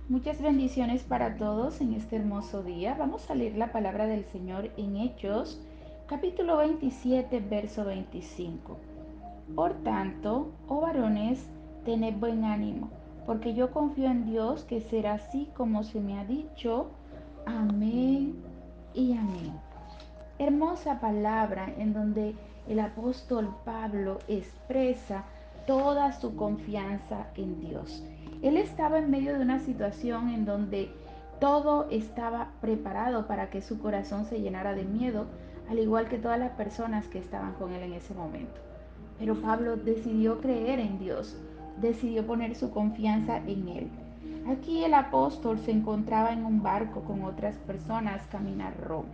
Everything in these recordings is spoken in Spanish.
Muchas bendiciones para todos en este hermoso día. Vamos a leer la palabra del Señor en Hechos, capítulo 27, verso 25. Por tanto, oh varones, tened buen ánimo, porque yo confío en Dios que será así como se me ha dicho. Amén y amén. Hermosa palabra en donde el apóstol Pablo expresa toda su confianza en Dios. Él estaba en medio de una situación en donde todo estaba preparado para que su corazón se llenara de miedo, al igual que todas las personas que estaban con él en ese momento. Pero Pablo decidió creer en Dios, decidió poner su confianza en Él. Aquí el apóstol se encontraba en un barco con otras personas camino a Roma.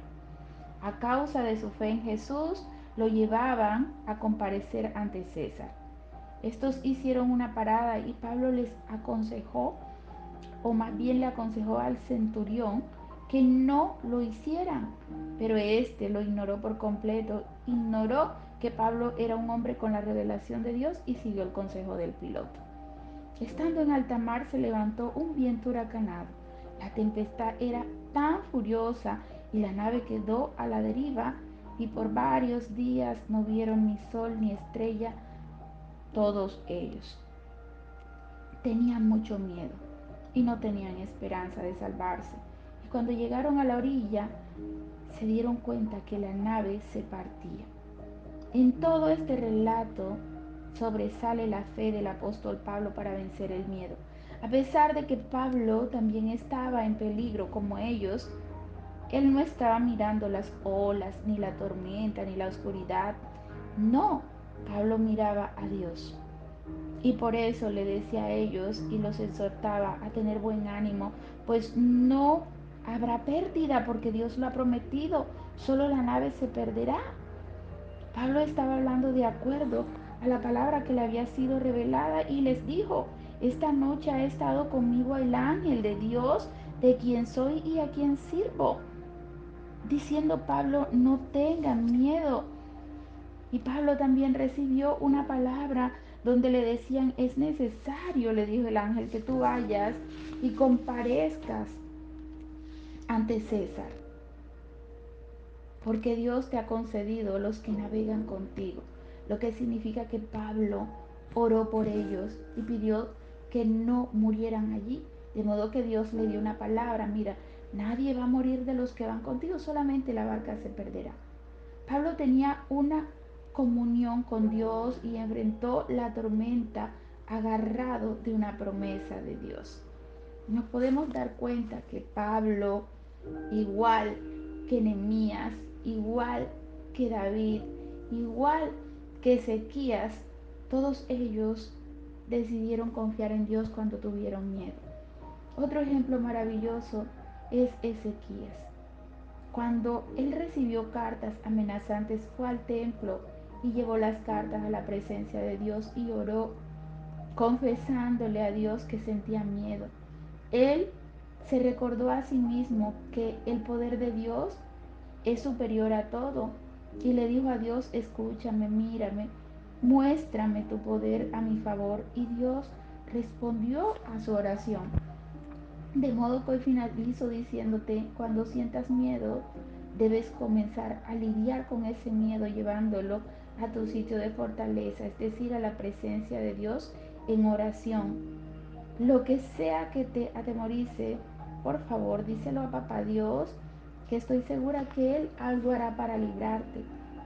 A causa de su fe en Jesús, lo llevaban a comparecer ante César. Estos hicieron una parada y Pablo les aconsejó, o más bien le aconsejó al centurión, que no lo hicieran. Pero este lo ignoró por completo, ignoró que Pablo era un hombre con la revelación de Dios y siguió el consejo del piloto. Estando en alta mar se levantó un viento huracanado. La tempestad era tan furiosa y la nave quedó a la deriva y por varios días no vieron ni sol ni estrella todos ellos. Tenían mucho miedo y no tenían esperanza de salvarse. Y cuando llegaron a la orilla se dieron cuenta que la nave se partía. En todo este relato sobresale la fe del apóstol Pablo para vencer el miedo. A pesar de que Pablo también estaba en peligro como ellos, él no estaba mirando las olas, ni la tormenta, ni la oscuridad. No, Pablo miraba a Dios. Y por eso le decía a ellos y los exhortaba a tener buen ánimo, pues no habrá pérdida porque Dios lo ha prometido, solo la nave se perderá. Pablo estaba hablando de acuerdo a la palabra que le había sido revelada y les dijo, esta noche ha estado conmigo el ángel de Dios, de quien soy y a quien sirvo. Diciendo Pablo, no tengan miedo. Y Pablo también recibió una palabra donde le decían, es necesario, le dijo el ángel, que tú vayas y comparezcas ante César, porque Dios te ha concedido los que navegan contigo, lo que significa que Pablo oró por ellos y pidió que no murieran allí, de modo que Dios le dio una palabra, mira, nadie va a morir de los que van contigo, solamente la barca se perderá. Pablo tenía una comunión con Dios y enfrentó la tormenta agarrado de una promesa de Dios. Nos podemos dar cuenta que Pablo, igual que Nehemías, igual que David, igual que Ezequías, todos ellos decidieron confiar en Dios cuando tuvieron miedo. Otro ejemplo maravilloso es Ezequías. Cuando él recibió cartas amenazantes, fue al templo y llevó las cartas a la presencia de Dios y oró, confesándole a Dios que sentía miedo. Él se recordó a sí mismo que el poder de Dios es superior a todo y le dijo a Dios, escúchame, mírame, muéstrame tu poder a mi favor. Y Dios respondió a su oración. De modo que hoy finalizo diciéndote, cuando sientas miedo, debes comenzar a lidiar con ese miedo llevándolo a tu sitio de fortaleza, es decir, a la presencia de Dios en oración. Lo que sea que te atemorice, por favor, díselo a Papá Dios, que estoy segura que Él algo hará para librarte.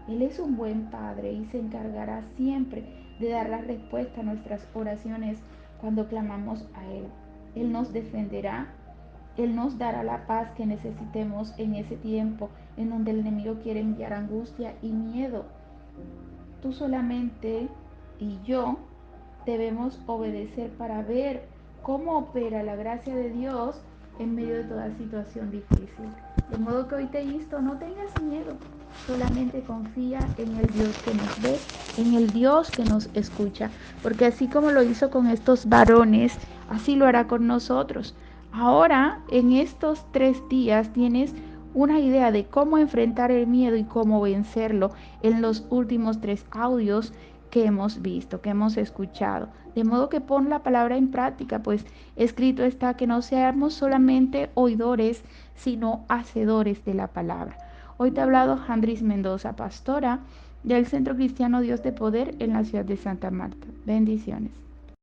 Él es un buen Padre y se encargará siempre de dar la respuesta a nuestras oraciones cuando clamamos a Él. Él nos defenderá, Él nos dará la paz que necesitemos en ese tiempo en donde el enemigo quiere enviar angustia y miedo. Tú solamente y yo debemos obedecer para ver cómo opera la gracia de Dios en medio de toda situación difícil. De modo que hoy te insto, no tengas miedo, solamente confía en el Dios que nos ve, en el Dios que nos escucha, porque así como lo hizo con estos varones, así lo hará con nosotros. Ahora, en estos 3 días, tienes una idea de cómo enfrentar el miedo y cómo vencerlo en los últimos 3 audios que hemos visto, que hemos escuchado. De modo que pon la palabra en práctica, pues escrito está que no seamos solamente oidores, sino hacedores de la palabra. Hoy te ha hablado Jandris Mendoza, pastora del Centro Cristiano Dios de Poder en la ciudad de Santa Marta. Bendiciones.